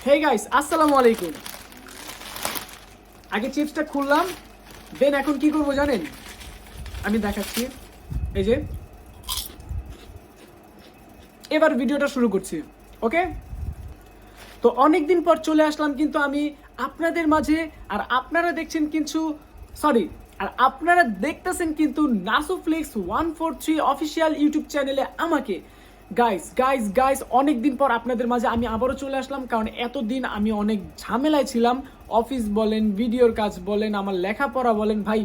Hey guys, আসসালামু আলাইকুম। আগে চিপসটা খুললাম, দেন এখন কি করব জানেন? আমি দেখাচ্ছি। এই যে এবার ভিডিওটা শুরু করছি, ওকে? তো অনেকদিন পর চলে আসলাম কিন্তু আমি আপনাদের মাঝে, আর আপনারা দেখছেন কিন্তু আপনারা দেখতেছেন কিন্তু নাসুফ্লিক্স 143 অফিসিয়াল ইউটিউব চ্যানেলে আমাকে। গাইস গাইস গাইস অনেকদিন পর আপনাদের মাঝে আমি আবারও চলে আসলাম, কারণ এতদিন আমি অনেক ঝামেলায় ছিলাম। অফিস বলেন, ভিডিওর কাজ বলেন, আমার লেখাপড়া বলেন, ভাই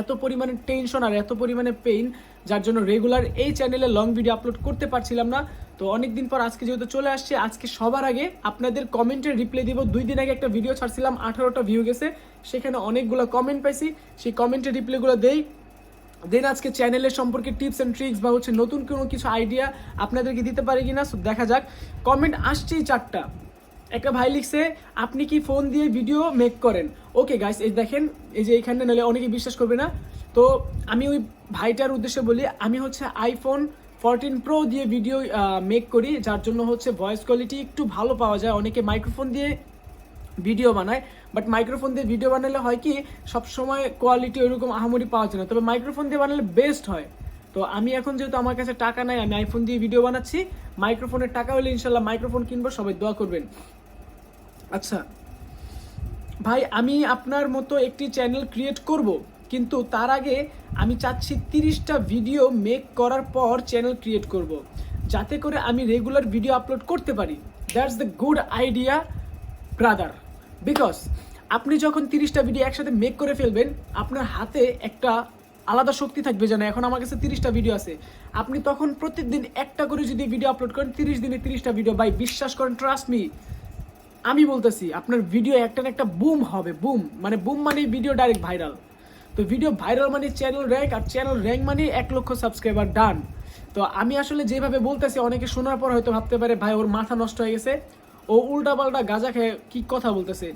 এত পরিমাণে টেনশন আর এত পরিমাণে পেইন, যার জন্য রেগুলার এই চ্যানেলে লং ভিডিও আপলোড করতে পারছিলাম না। তো অনেকদিন পর আজকে যেহেতু চলে আসছে, আজকে সবার আগে আপনাদের কমেন্টের রিপ্লাই দিব। 2 দিন আগে একটা ভিডিও ছাড়ছিলাম, 18টা ভিউ গেছে, সেখানে অনেকগুলো কমেন্ট পাইছি, সেই কমেন্টের রিপ্লাইগুলো দেই। দেন আজকে চ্যানেলের সম্পর্কে টিপস অ্যান্ড ট্রিক্স বা হচ্ছে নতুন কোনো কিছু আইডিয়া আপনাদেরকে দিতে পারি কিনা, দেখা যাক। কমেন্ট আসছেই 4টা। একটা ভাই লিখছে, আপনি কি ফোন দিয়ে ভিডিও মেক করেন? ওকে গাইস, এই দেখেন, এই যে এখানে নাহলে অনেকে বিশ্বাস করবে না। তো আমি ওই ভাইটার উদ্দেশ্যে বলি, আমি হচ্ছে আইফোন 14 প্রো দিয়ে ভিডিও মেক করি, যার জন্য হচ্ছে ভয়েস কোয়ালিটি একটু ভালো পাওয়া যায়। অনেকে মাইক্রোফোন দিয়ে ভিডিও বানায়, বাট মাইক্রোফোন দিয়ে ভিডিও বানালে হয় কি, সবসময় কোয়ালিটি ওইরকম আহামরি পাওয়া যায় না, তবে মাইক্রোফোন দিয়ে বানালে বেস্ট হয়। তো আমি এখন যেহেতু আমার কাছে টাকা নাই, আমি আইফোন দিয়ে ভিডিও বানাচ্ছি। মাইক্রোফোনের টাকা হলে ইনশাল্লাহ মাইক্রোফোন কিনবো, সবাই দোয়া করবেন। আচ্ছা ভাই, আমি আপনার মতো একটি চ্যানেল ক্রিয়েট করব, কিন্তু তার আগে আমি চাচ্ছি 30টা ভিডিও মেক করার পর চ্যানেল ক্রিয়েট করব, যাতে করে আমি রেগুলার ভিডিও আপলোড করতে পারি। That's the good idea brother. Because আপনি যখন 30টা ভিডিও একসাথে মেক করে ফেলবেন, আপনার হাতে একটা আলাদা শক্তি থাকবে। যেন এখন আমার কাছে 30টা ভিডিও আছে, আপনি তখন প্রত্যেকদিন একটা করে যদি ভিডিও আপলোড করেন, 30 দিনে 30টা ভিডিও, ভাই বিশ্বাস করেন, ট্রাস্ট মি, আমি বলতেছি আপনার ভিডিও একটা না একটা বুম হবে। বুম মানে ভিডিও ডাইরেক্ট ভাইরাল। তো ভিডিও ভাইরাল মানে চ্যানেল র্যাঙ্ক, আর চ্যানেল র্যাঙ্ক মানে 1 লক্ষ সাবস্ক্রাইবার ডান। তো আমি আসলে যেভাবে বলতেছি, অনেকে শোনার পর হয়তো ভাবতে পারে ভাই ওর মাথা নষ্ট হয়ে গেছে, ও উল্টাপাল্টা গাঁজা খেয়ে কি কথা বলতেছে।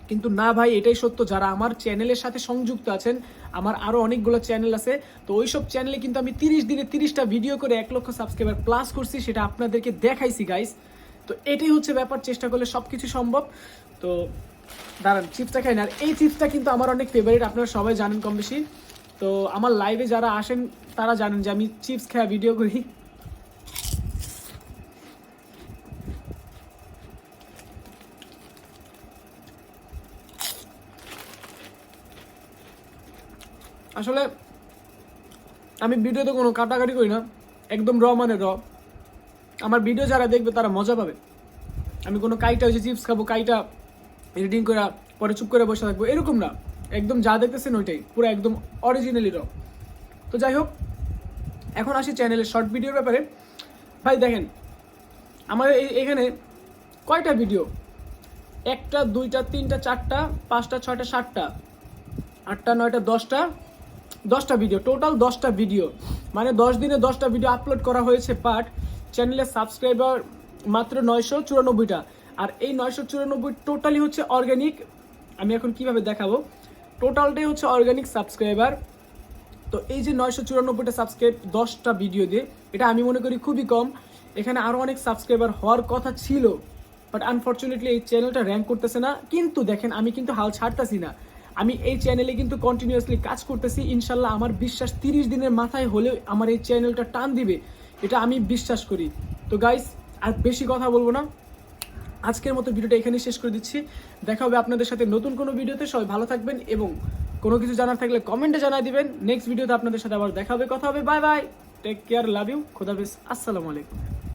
কিন্তু না ভাই, এটাই সত্য। যারা আমার চ্যানেলের সাথে সংযুক্ত আছেন, আমার আরও অনেকগুলো চ্যানেল আছে, তো ওই সব চ্যানেলে কিন্তু আমি 30 দিনে 30টা ভিডিও করে 1 লক্ষ সাবস্ক্রাইবার প্লাস করছি, সেটা আপনাদেরকে দেখাইছি গাইস। তো এটাই হচ্ছে ব্যাপার, চেষ্টা করলে সব কিছু সম্ভব। তো দাঁড়ান, চিপসটা খাই না। আর এই চিপসটা কিন্তু আমার অনেক ফেভারিট, আপনারা সবাই জানেন কম বেশি। তো আমার লাইভে যারা আসেন তারা জানেন যে আমি চিপস খাওয়া ভিডিও করি। আসলে আমি ভিডিওতে কোনো কাটাকাটি করি না, একদম র মানে র। আমার ভিডিও যারা দেখবে তারা মজা পাবে। আমি কোনো কাইটা হয়েছে চিপস খাবো, কাইটা এডিটিং করে পরে চুপ করে বসে থাকবো, এরকম না। একদম যা দেখতেছেন ওইটাই পুরো একদম অরিজিনালি র। তো যাই হোক, এখন আসি চ্যানেলের শর্ট ভিডিওর ব্যাপারে। ভাই দেখেন, আমার এখানে কয়টা ভিডিও? 1টা 2টা 3টা 4টা 5টা 6টা 7টা 8টা 9টা 10টা ভিডিও, টোটাল 10টা ভিডিও। মানে 10 দিনে 10টা ভিডিও আপলোড করা হয়েছে, বাট চ্যানেলের সাবস্ক্রাইবার মাত্র 994টা। আর এই 994 টোটালি হচ্ছে অর্গানিক। আমি এখন কিভাবে দেখাবো, টোটালটাই হচ্ছে অর্গানিক সাবস্ক্রাইবার। তো এই যে 994টা সাবস্ক্রাইব 10টা ভিডিও দিয়ে, এটা আমি মনে করি খুবই কম। এখানে আরও অনেক সাবস্ক্রাইবার হওয়ার কথা ছিল, বাট আনফর্চুনেটলি এই চ্যানেলটা র্যাঙ্ক করতেছে না। কিন্তু দেখেন, আমি কিন্তু হাল ছাড়তেছি না, আমি এই চ্যানেলে কিন্তু কন্টিনিউয়াসলি কাজ করতেছি। ইনশাল্লাহ আমার বিশ্বাস 30 দিনের মাথায় হলেও আমার এই চ্যানেলটা টান দিবে, এটা আমি বিশ্বাস করি। তো গাইস, আর বেশি কথা বলবো না, আজকের মতো ভিডিওটা এখানেই শেষ করে দিচ্ছি। দেখা হবে আপনাদের সাথে নতুন কোনো ভিডিওতে। সবাই ভালো থাকবেন, এবং কোনো কিছু জানার থাকলে কমেন্টে জানাই দিবেন। নেক্সট ভিডিওতে আপনাদের সাথে আবার দেখা হবে, কথা হবে। Bye bye, take care, love you, খোদা হাফেজ, আসসালামু আলাইকুম।